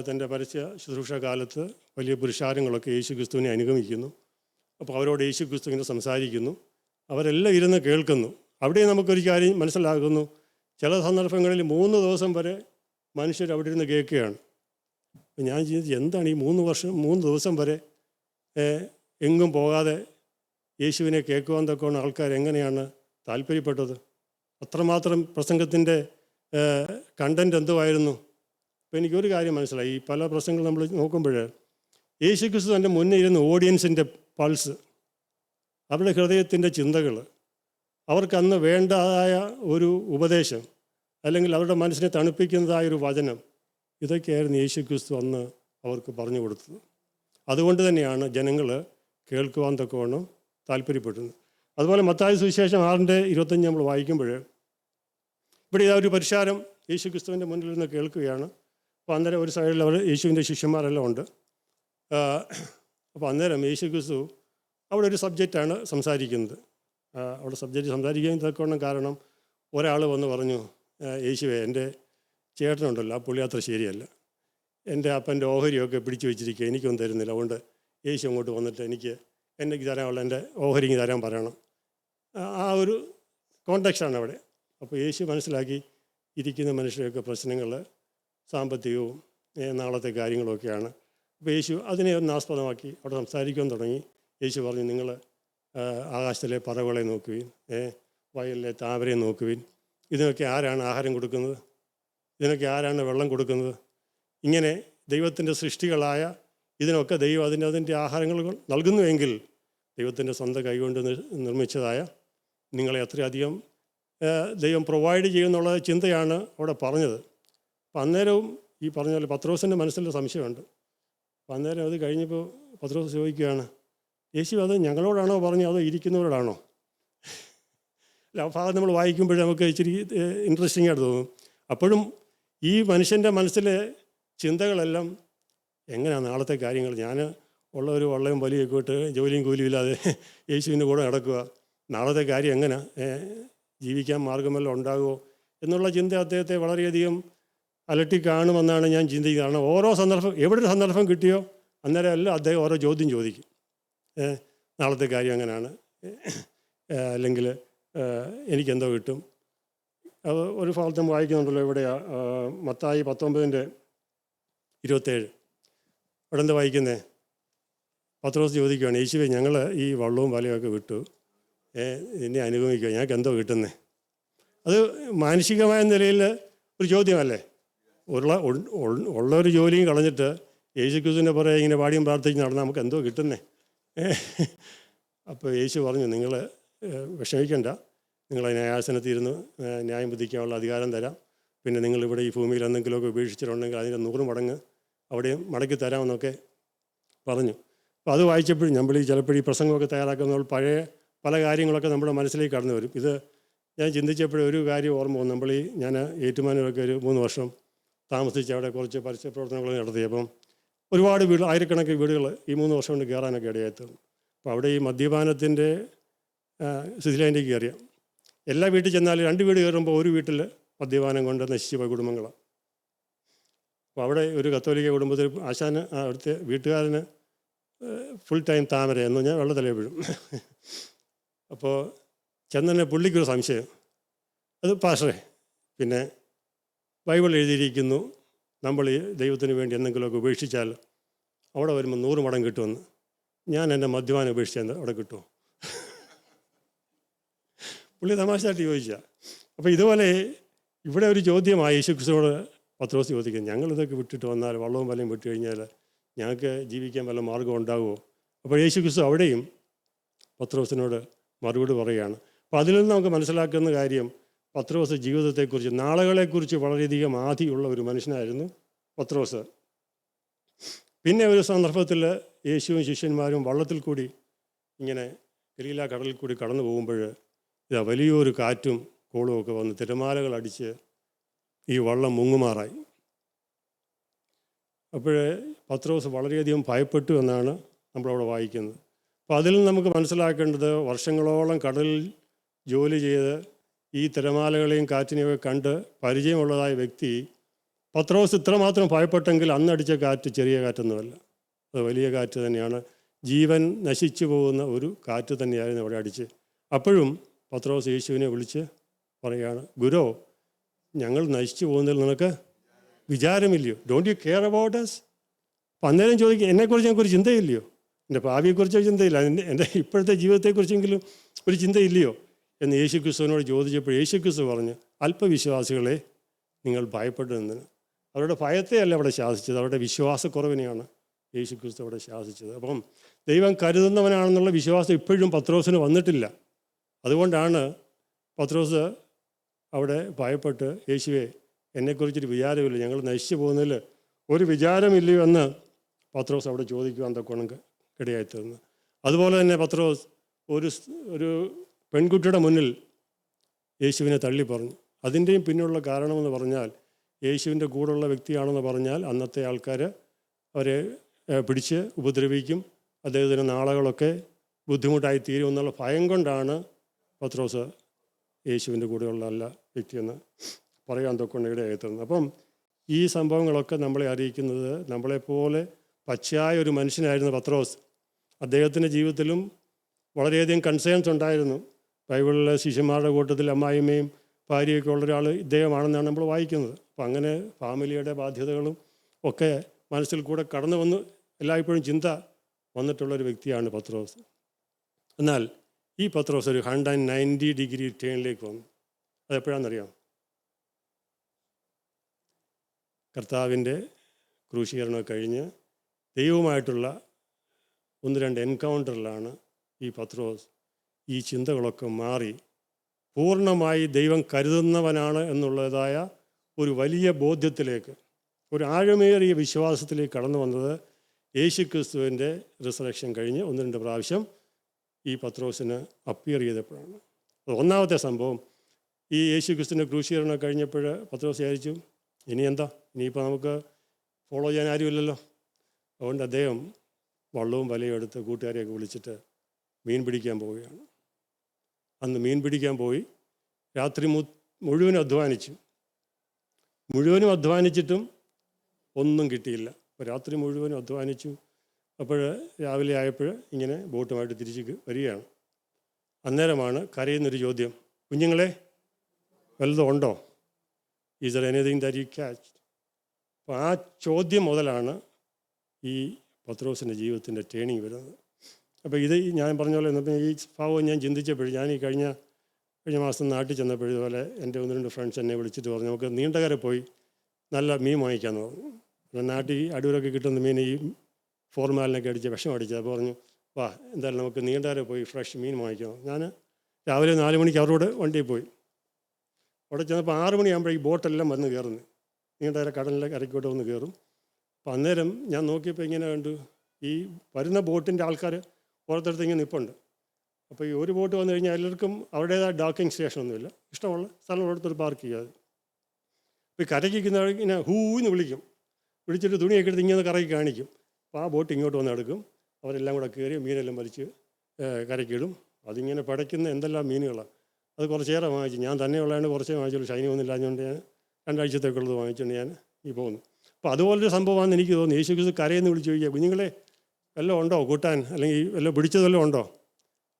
തൻ്റെ പരസ്യ ശുശ്രൂഷ കാലത്ത് വലിയ പുരുഷാരങ്ങളൊക്കെ യേശു ക്രിസ്തുവിനെ അനുഗമിക്കുന്നു. അപ്പോൾ അവരോട് യേശു ക്രിസ്തു ഇങ്ങനെ സംസാരിക്കുന്നു, അവരെല്ലാം ഇരുന്ന് കേൾക്കുന്നു. അവിടെ നമുക്കൊരു കാര്യം മനസ്സിലാകുന്നു, ചില സന്ദർഭങ്ങളിൽ 3 ദിവസം വരെ മനുഷ്യർ അവിടെ ഇരുന്ന് കേൾക്കുകയാണ്. അപ്പം ഞാൻ ചിന്തിച്ചു, എന്താണ് ഈ 3 ദിവസം വരെ എങ്ങും പോകാതെ യേശുവിനെ കേൾക്കുവാൻ തൊക്കെയാണ് ആൾക്കാർ എങ്ങനെയാണ് താല്പര്യപ്പെട്ടത്? അത്രമാത്രം പ്രസംഗത്തിൻ്റെ കണ്ടൻറ്റ് എന്തുമായിരുന്നു? അപ്പോൾ എനിക്കൊരു കാര്യം മനസ്സിലായി. ഈ പല പ്രസംഗങ്ങൾ നമ്മൾ നോക്കുമ്പോൾ യേശു ക്രിസ്തു തൻ്റെ മുന്നേ ഇരുന്ന് ഓഡിയൻസിൻ്റെ പൾസ്, അവരുടെ ഹൃദയത്തിൻ്റെ ചിന്തകൾ, അവർക്കന്ന് വേണ്ടതായ ഒരു ഉപദേശം അല്ലെങ്കിൽ അവരുടെ മനസ്സിനെ തണുപ്പിക്കുന്നതായൊരു വചനം, ഇതൊക്കെയായിരുന്നു യേശു ക്രിസ്തു അന്ന് അവർക്ക് പറഞ്ഞു കൊടുത്തത്. അതുകൊണ്ട് തന്നെയാണ് ജനങ്ങൾ കേൾക്കുവാൻ തക്കവണ്ണം താല്പര്യപ്പെടുന്നത്. അതുപോലെ മത്തായി സുവിശേഷം 6:25 നമ്മൾ വായിക്കുമ്പോൾ ഇവിടെ ഇതാ ഒരു പുരുഷാരം യേശു ക്രിസ്തുവിൻ്റെ മുന്നിൽ നിന്ന് കേൾക്കുകയാണ്. അപ്പോൾ അന്നേരം ഒരു സൈഡിൽ അവർ യേശുവിൻ്റെ ശിഷ്യന്മാരെല്ലാം ഉണ്ട്. അപ്പോൾ അന്നേരം യേശു ക്രിസ്തു അവിടെ ഒരു സബ്ജക്റ്റാണ് സംസാരിക്കുന്നത്. അവിടെ സബ്ജക്റ്റ് സംസാരിക്കാൻ തക്കവണ്ണം കാരണം ഒരാൾ വന്ന് പറഞ്ഞു, യേശുവേ, എൻ്റെ ചേട്ടനുണ്ടല്ലോ, ആ പുള്ളി അത്ര ശരിയല്ല, എൻ്റെ അപ്പൻ്റെ ഓഹരിയൊക്കെ പിടിച്ചു വെച്ചിരിക്കുക, എനിക്കൊന്നും തരുന്നില്ല, അതുകൊണ്ട് യേശു അങ്ങോട്ട് വന്നിട്ട് എനിക്ക് തരാനുള്ള എൻ്റെ ഓഹരിക്ക് തരാൻ പറയണം. ആ ഒരു കോണ്ടെക്സ്റ്റാണ് അവിടെ. അപ്പോൾ യേശു മനസ്സിലാക്കി ഇരിക്കുന്ന മനുഷ്യരുടെയൊക്കെ പ്രശ്നങ്ങൾ സാമ്പത്തികവും നാളത്തെ കാര്യങ്ങളുമൊക്കെയാണ്. അപ്പോൾ യേശു അതിനെ ഒന്ന് ആസ്പദമാക്കി അവിടെ സംസാരിക്കാൻ തുടങ്ങി. യേശു പറഞ്ഞു, നിങ്ങൾ ആകാശത്തിലെ പറവകളെ നോക്കുവിൻ, വയലിലെ താമരയെ നോക്കുവിൻ, ഇതിനൊക്കെ ആരാണ് ആഹാരം കൊടുക്കുന്നത്, ഇതിനൊക്കെ ആരാണ് വെള്ളം കൊടുക്കുന്നത്? ഇങ്ങനെ ദൈവത്തിൻ്റെ സൃഷ്ടികളായ ഇതിനൊക്കെ ദൈവം അതിൻ്റെ ആഹാരങ്ങൾ നൽകുന്നുവെങ്കിൽ ദൈവത്തിൻ്റെ സ്വന്തം കൈകൊണ്ട് നിർമ്മിച്ചതായ നിങ്ങളെ അത്രയധികം ദൈവം പ്രൊവൈഡ് ചെയ്യുന്നുള്ള ചിന്തയാണ് അവിടെ പറഞ്ഞത്. അപ്പം അന്നേരവും ഈ പറഞ്ഞ പോലെ പത്രോസിൻ്റെ മനസ്സിൽ സംശയമുണ്ട്. അപ്പം അന്നേരം അത് കഴിഞ്ഞപ്പോൾ പത്രോസ് ചോദിക്കുകയാണ്, യേശു അത് ഞങ്ങളോടാണോ പറഞ്ഞു അതോ ഇരിക്കുന്നവരോടാണോ? ആ ഭാഗം നമ്മൾ വായിക്കുമ്പോഴേ നമുക്ക് ഇച്ചിരി ഇൻട്രസ്റ്റിംഗ് ആയിട്ട് തോന്നും. അപ്പോഴും ഈ മനുഷ്യൻ്റെ മനസ്സിലെ ചിന്തകളെല്ലാം എങ്ങനെയാണ് നാളത്തെ കാര്യങ്ങൾ, ഞാൻ ഉള്ള ഒരു വള്ളയും വലിയൊക്കെ ഇട്ട് ജോലിയും കൂലിയും ഇല്ലാതെ യേശുവിൻ്റെ കൂടെ നടക്കുക, നാളത്തെ കാര്യം എങ്ങനെ ജീവിക്കാൻ മാർഗമെല്ലാം ഉണ്ടാകുമോ എന്നുള്ള ചിന്ത അദ്ദേഹത്തെ വളരെയധികം അലട്ടി കാണുമെന്നാണ് ഞാൻ ചിന്തിക്കുന്നത്. കാരണം ഓരോ സന്ദർഭം, എവിടെ ഒരു സന്ദർഭം കിട്ടിയോ അന്നേരം എല്ലാം അദ്ദേഹം ഓരോ ചോദ്യം ചോദിക്കും. നാളത്തെ കാര്യം എങ്ങനെയാണ്, അല്ലെങ്കിൽ എനിക്കെന്തോ കിട്ടും. അത് ഒരു ഭാഗത്തും വായിക്കുന്നുണ്ടല്ലോ, ഇവിടെ മത്തായി 19:27 ഇവിടെ എന്താ വായിക്കുന്നത്? പത്രോസ് ചോദിക്കുകയാണ്, യേശുവേ ഞങ്ങൾ ഈ വള്ളവും വലയൊക്കെ വിട്ടു, എന്നെ അനുഗമിക്കുക, ഞങ്ങൾക്ക് എന്തോ കിട്ടുന്നേ? അത് മാനുഷികമായ നിലയിൽ ഒരു ചോദ്യമല്ലേ? ഉള്ളൊരു ജോലിയും കളഞ്ഞിട്ട് യേശുക്രിസ്തുവിനെ പറയാൻ ഇങ്ങനെ പാടിയും പ്രാർത്ഥിച്ച് നടന്നാൽ നമുക്ക് എന്തോ കിട്ടുന്നേ? അപ്പോൾ യേശു പറഞ്ഞു, നിങ്ങൾ വിഷമിക്കണ്ട, നിങ്ങളെ ന്യായാസനത്തിരുന്ന് ന്യായം വിധിക്കാനുള്ള അധികാരം തരാം. പിന്നെ നിങ്ങളിവിടെ ഈ ഭൂമിയിൽ എന്തെങ്കിലുമൊക്കെ ഉപേക്ഷിച്ചിട്ടുണ്ടെങ്കിൽ അതിൻ്റെ 100 മടങ്ങ് അവിടെയും മടക്കി തരാമെന്നൊക്കെ പറഞ്ഞു. അപ്പോൾ അത് വായിച്ചപ്പോഴും നമ്മൾ ചിലപ്പോൾ ഈ പ്രസംഗമൊക്കെ തയ്യാറാക്കുന്ന പഴയ പല കാര്യങ്ങളൊക്കെ നമ്മുടെ മനസ്സിലേക്ക് കടന്നു വരും. ഇത് ഞാൻ ചിന്തിച്ചപ്പോഴും ഒരു കാര്യം ഓർമ്മ വന്നു. ഞാൻ ഏറ്റുമാനൂരൊക്കെ ഒരു 3 വർഷം താമസിച്ച് അവിടെ കുറച്ച് പരസ്യ പ്രവർത്തനങ്ങൾ നടത്തിയപ്പം ഒരുപാട് വീട്, ആയിരക്കണക്കിന് വീടുകൾ ഈ 3 വർഷം കൊണ്ട് കയറാനൊക്കെ ഇടയായിത്തീർന്നു. അപ്പോൾ അവിടെ ഈ മദ്യപാനത്തിൻ്റെ സ്ഥിതിയിലേക്ക് കയറിയ എല്ലാ വീട്ടിൽ ചെന്നാലും 2 വീട് കയറുമ്പോൾ ഒരു വീട്ടിൽ മദ്യപാനം കൊണ്ട് നശിച്ചു പോയ കുടുംബങ്ങളാണ്. അപ്പോൾ അവിടെ ഒരു കത്തോലിക്ക കുടുംബത്തിൽ ആശാന് അവിടുത്തെ വീട്ടുകാരന് ഫുൾ ടൈം താമര എന്ന് പറഞ്ഞാൽ വെള്ളത്തിലേ വീഴും. അപ്പോൾ ചെന്നെ പുള്ളിക്കൊരു സംശയം, അത് പാസ്റ്ററെ, പിന്നെ ബൈബിൾ എഴുതിയിരിക്കുന്നു നമ്മൾ ഈ ദൈവത്തിന് വേണ്ടി എന്തെങ്കിലുമൊക്കെ ഉപേക്ഷിച്ചാൽ അവിടെ വരുമ്പോൾ 100 മടങ്ങ് കിട്ടുമെന്ന്. ഞാൻ എൻ്റെ മദ്യപാനം ഉപേക്ഷിച്ചാൽ അവിടെ കിട്ടുമോ? പുള്ളി തമാശയായിട്ട് ചോദിച്ചാൽ. അപ്പോൾ ഇതുപോലെ ഇവിടെ ഒരു ചോദ്യമായി യേശുക്രിസ്തുവോട് പത്രോസ് ചോദിക്കുന്നത്, ഞങ്ങളിതൊക്കെ വിട്ടിട്ട് വന്നാൽ വള്ളവും വലയും വിട്ട് കഴിഞ്ഞാൽ ഞങ്ങൾക്ക് ജീവിക്കാൻ വല്ല മാർഗം ഉണ്ടാകുമോ? അപ്പോൾ യേശുക്രിസ്തു അവിടെയും പത്രോസിനോട് മറുപടി പറയുകയാണ്. അപ്പോൾ അതിൽ നിന്ന് നമുക്ക് മനസ്സിലാക്കുന്ന കാര്യം, പത്രോസ് ജീവിതത്തെക്കുറിച്ച്, നാളുകളെക്കുറിച്ച് വളരെയധികം ആധിയുള്ള ഒരു മനുഷ്യനായിരുന്നു പത്രോസ്. പിന്നെ ഒരു സന്ദർഭത്തിൽ യേശുവും ശിഷ്യന്മാരും വള്ളത്തിൽ കൂടി ഇങ്ങനെ ഗലീല കടലിൽ കൂടി കടന്നു പോകുമ്പോൾ ഇതാ വലിയൊരു കാറ്റും കോളും ഒക്കെ വന്ന് തിരമാലകൾ അടിച്ച് ഈ വള്ളം മുങ്ങുമാറായി. അപ്പോഴേ പത്രോസ് വളരെയധികം ഭയപ്പെട്ടു എന്നാണ് നമ്മളവിടെ വായിക്കുന്നത്. അപ്പോൾ അതിൽ നമുക്ക് മനസ്സിലാക്കേണ്ടത്, വർഷങ്ങളോളം കടലിൽ ജോലി ചെയ്ത് ഈ തിരമാലകളെയും കാറ്റിനെയൊക്കെ കണ്ട് പരിചയമുള്ളതായ വ്യക്തി പത്രോസ് ഇത്രമാത്രം ഭയപ്പെട്ടെങ്കിൽ അന്നടിച്ച കാറ്റ് ചെറിയ കാറ്റൊന്നുമല്ല, അത് വലിയ കാറ്റ് തന്നെയാണ്. ജീവൻ നശിച്ചു പോകുന്ന ഒരു കാറ്റ് തന്നെയായിരുന്നു അവിടെ അടിച്ച്. അപ്പോഴും പത്രോസ് യേശുവിനെ വിളിച്ച് പറയുകയാണ്, ഗുരോ, ഞങ്ങൾ നശിച്ചു പോകുന്നതിൽ നിനക്ക് വിചാരമില്ലയോ? Don't you care about us? അപ്പം അന്നേരം ചോദിക്കുക, എന്നെക്കുറിച്ച് ഞങ്ങൾക്കൊരു ചിന്തയില്ലയോ? എൻ്റെ ഭാവിയെക്കുറിച്ചോ ചിന്തയില്ല, എൻ്റെ ഇപ്പോഴത്തെ ജീവിതത്തെക്കുറിച്ചെങ്കിലും ഒരു ചിന്തയില്ലയോ എന്ന് യേശുക്രിസ്തുവിനോട് ചോദിച്ചപ്പോൾ യേശുക്രിസ്തു പറഞ്ഞു, അല്പവിശ്വാസികളെ നിങ്ങൾ ഭയപ്പെട്ടു നിന്നതിന്. അവരുടെ ഭയത്തെയല്ല അവിടെ ശാസിച്ചത്, അവരുടെ വിശ്വാസക്കുറവിനെയാണ് യേശുക്രിസ്തു അവിടെ ശാസിച്ചത്. അപ്പം ദൈവം കരുതുന്നവനാണെന്നുള്ള വിശ്വാസം ഇപ്പോഴും പത്രോസിന് വന്നിട്ടില്ല. അതുകൊണ്ടാണ് പത്രോസ് അവിടെ ഭയപ്പെട്ട്, യേശുവേ, എന്നെക്കുറിച്ചൊരു വിചാരമില്ല, ഞങ്ങൾ നശിച്ചു പോകുന്നതിൽ ഒരു വിചാരമില്ലയോ എന്ന് പത്രോസ് അവിടെ ചോദിക്കുവാൻ തൊക്കെ ഇടയായിത്തീർന്നു. അതുപോലെ തന്നെ പത്രോസ് ഒരു പെൺകുട്ടിയുടെ മുന്നിൽ യേശുവിനെ തള്ളി പറഞ്ഞു. അതിൻ്റെയും പിന്നിലുള്ള കാരണമെന്ന് പറഞ്ഞാൽ, യേശുവിൻ്റെ കൂടെയുള്ള വ്യക്തിയാണെന്ന് പറഞ്ഞാൽ അന്നത്തെ ആൾക്കാർ അവരെ പിടിച്ച് ഉപദ്രവിക്കും, അദ്ദേഹത്തിന് നാളുകളൊക്കെ ബുദ്ധിമുട്ടായി തീരും എന്നുള്ള ഭയം കൊണ്ടാണ് പത്രോസ് യേശുവിൻ്റെ കൂടെയുള്ള അല്ല വ്യക്തിയെന്ന് പറയാൻ തൊക്കൊണ്ട് ഇടയായിത്തീർന്നു. അപ്പം ഈ സംഭവങ്ങളൊക്കെ നമ്മളെ അറിയിക്കുന്നത്, നമ്മളെപ്പോലെ പച്ചയായ ഒരു മനുഷ്യനായിരുന്നു പത്രോസ്. അദ്ദേഹത്തിൻ്റെ ജീവിതത്തിലും വളരെയധികം കൺസേൺസ് ഉണ്ടായിരുന്നു. ബൈബിളിലെ ശിഷ്യന്മാരുടെ കൂട്ടത്തിൽ അമ്മായിമ്മയും ഭാര്യയൊക്കെ ഉള്ളൊരാൾ ഇദ്ദേഹമാണെന്നാണ് നമ്മൾ വായിക്കുന്നത്. അപ്പം അങ്ങനെ ഫാമിലിയുടെ ബാധ്യതകളും ഒക്കെ മനസ്സിൽ കൂടെ കടന്നു വന്ന് എല്ലായ്പ്പോഴും ചിന്ത വന്നിട്ടുള്ളൊരു വ്യക്തിയാണ് പത്രോസ്. എന്നാൽ ഈ പത്രോസ് ഒരു 190 ഡിഗ്രി ടേണിലേക്ക് വന്നു. അതെപ്പോഴാണെന്നറിയാം? കർത്താവിൻ്റെ ക്രൂശീകരണം കഴിഞ്ഞ് ദൈവവുമായിട്ടുള്ള 1-2 എൻകൗണ്ടറിലാണ് ഈ പത്രോസ് ഈ ചിന്തകളൊക്കെ മാറി പൂർണ്ണമായി ദൈവം കരുതുന്നവനാണ് എന്നുള്ളതായ ഒരു വലിയ ബോധ്യത്തിലേക്ക്, ഒരു ആഴമേറിയ വിശ്വാസത്തിലേക്ക് കടന്നു വന്നത് യേശുക്രിസ്തുവിൻ്റെ റിസറക്ഷൻ കഴിഞ്ഞ് 1-2 പ്രാവശ്യം ഈ പത്രോസിന് അപ്പിയർ ചെയ്തപ്പോഴാണ്. ഒന്നാമത്തെ സംഭവം, ഈ യേശുക്രിസ്തുവിൻ്റെ ക്രൂശീകരണം കഴിഞ്ഞപ്പോൾ പത്രോസ് വിചാരിച്ചു, ഇനി എന്താ, ഇനിയിപ്പോൾ നമുക്ക് ഫോളോ ചെയ്യാൻ ആരുമില്ലല്ലോ. അതുകൊണ്ട് അദ്ദേഹം വള്ളവും വലയും എടുത്ത് കൂട്ടുകാരെയൊക്കെ വിളിച്ചിട്ട് മീൻ പിടിക്കാൻ പോവുകയാണ്. അന്ന് മീൻ പിടിക്കാൻ പോയി രാത്രി മുഴുവനും അധ്വാനിച്ചിട്ടും ഒന്നും കിട്ടിയില്ല. അപ്പോൾ രാത്രി മുഴുവനും അധ്വാനിച്ചു. അപ്പോൾ രാവിലെ ആയപ്പോൾ ഇങ്ങനെ ബോട്ടുമായിട്ട് തിരിച്ച് വരികയാണ്. അന്നേരമാണ് കരയുന്നൊരു ചോദ്യം, കുഞ്ഞുങ്ങളെ വല്ലതും ഉണ്ടോ? Is there anything that you catch? അപ്പോൾ ആ ചോദ്യം മുതലാണ് ഈ പത്രോസിൻ്റെ ജീവിതത്തിൻ്റെ ടേണിങ് വരുന്നത്. അപ്പോൾ ഇത് ഞാൻ പറഞ്ഞ പോലെ ഈ ഭാവം ഞാൻ ചിന്തിച്ചപ്പോഴും, ഞാൻ ഈ കഴിഞ്ഞ മാസം നാട്ടിൽ ചെന്നപ്പോഴും ഇതുപോലെ എൻ്റെ 1-2 ഫ്രണ്ട്സ് എന്നെ വിളിച്ചിട്ട് പറഞ്ഞു, നമുക്ക് നീണ്ടകര പോയി നല്ല മീൻ വാങ്ങിക്കാമെന്ന് പറഞ്ഞു. നാട്ടിൽ അടൂരൊക്കെ കിട്ടുന്ന മീൻ ഈ ഫോർമാലിനൊക്കെ അടിച്ച് വിഷം അടിച്ചത്. അപ്പോൾ പറഞ്ഞു, വാ എന്തായാലും നമുക്ക് നീണ്ടകര പോയി ഫ്രഷ് മീൻ വാങ്ങിക്കാം. ഞാൻ രാവിലെ 4 മണിക്ക് അവരോട് വണ്ടിയിൽ പോയി. അവിടെ ചെന്നപ്പോൾ 6 മണിയാകുമ്പോൾ ഈ ബോട്ടെല്ലാം വന്ന് കയറുന്നു. നീണ്ടകര കടലിലെ കരയ്ക്കോട്ട് വന്ന് കയറും. അപ്പോൾ അന്നേരം ഞാൻ നോക്കിയപ്പോൾ ഇങ്ങനെ കണ്ടു, ഈ വരുന്ന ബോട്ടിൻ്റെ ആൾക്കാർ ഓരോരുത്തരത്ത് ഇങ്ങനെ നിൽപ്പുണ്ട്. അപ്പോൾ ഈ ഒരു ബോട്ട് വന്നു കഴിഞ്ഞാൽ എല്ലാവർക്കും അവരുടേതായ ഡോക്കിംഗ് സ്റ്റേഷനൊന്നുമില്ല, ഇഷ്ടമുള്ള സ്ഥലം ഓരോരുത്തർ പാർക്ക് ചെയ്യാതെ. ഇപ്പോൾ കരയ്ക്കുന്ന ഇങ്ങനെ ഹൂന്ന് വിളിച്ചിട്ട് തുണിയൊക്കെ എടുത്ത് ഇങ്ങനെ കറക്കി കാണിക്കും. അപ്പോൾ ആ ബോട്ട് ഇങ്ങോട്ട് വന്ന് എടുക്കും. അവരെല്ലാം കൂടെ കയറി മീനെല്ലാം വലിച്ച് കരയ്ക്കിടും. അതിങ്ങനെ പടയ്ക്കുന്ന എന്തെല്ലാം മീനുകളാണ്. അത് കുറച്ചേറെ വാങ്ങിച്ചു. ഞാൻ തന്നെ ഉള്ളതാണ് കുറച്ചേ വാങ്ങിച്ചുള്ളൂ. ഷൈനി ഒന്നുമില്ലാഞ്ഞുകൊണ്ട് ഞാൻ 2 ആഴ്ചത്തേക്കുള്ളത് വാങ്ങിച്ചുകൊണ്ട് ഞാൻ ഈ പോകുന്നു. അപ്പോൾ അതുപോലൊരു സംഭവമാണെന്ന് എനിക്ക് തോന്നുന്നു. യേശുക്രിസ്തു കരയെന്ന് വിളിച്ച് ചോദിക്കുക, കുഞ്ഞുങ്ങളെ വല്ലതും ഉണ്ടോ കൂട്ടാൻ, അല്ലെങ്കിൽ വല്ലതും പിടിച്ചത് വല്ലതും ഉണ്ടോ?